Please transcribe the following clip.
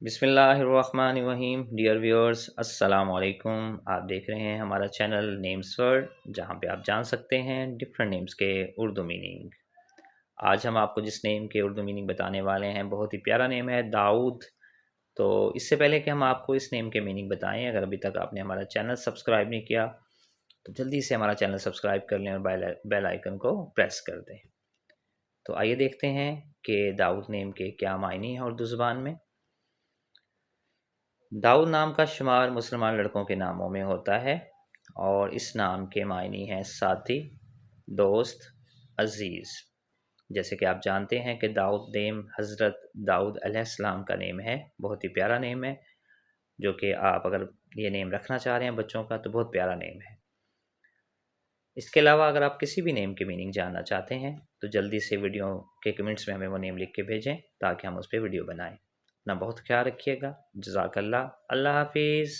बिस्मिल्लाहिर्रहमानिर्रहीम। Dear viewers, अस्सलाम वालेकुम। आप देख रहे हैं हमारा चैनल नेम्स वर्ड, जहां पे आप जान सकते हैं डिफरेंट नेम्स के उर्दू मीनिंग। आज हम आपको जिस नेम के उर्दू मीनिंग बताने वाले हैं बहुत ही प्यारा नेम है, दाऊद। तो इससे पहले कि हम आपको इस नेम के मीनिंग बताएं, अगर अभी तक आपने हमारा चैनल सब्सक्राइब नहीं किया तो जल्दी से हमारा चैनल सब्सक्राइब कर लें और बेल आइकन को प्रेस कर दें। तो आइए देखते हैं कि दाऊद नेम के क्या मायने हैं उर्दू ज़ुबान में। दाऊद नाम का शुमार मुसलमान लड़कों के नामों में होता है और इस नाम के मायने हैं साथी, दोस्त, अजीज़। जैसे कि आप जानते हैं कि दाऊद नेम हज़रत दाऊद अलैहिस्सलाम का नेम है, बहुत ही प्यारा नेम है, जो कि आप अगर ये नेम रखना चाह रहे हैं बच्चों का तो बहुत प्यारा नेम है। इसके अलावा अगर आप किसी भी नेम की मीनिंग जानना चाहते हैं तो जल्दी से वीडियो के कमेंट्स में हमें वो नेम लिख के भेजें ताकि हम उस पर वीडियो बनाएं। अपना बहुत ख्याल रखिएगा। जज़ाकल्लाह। अल्लाह हाफिज़।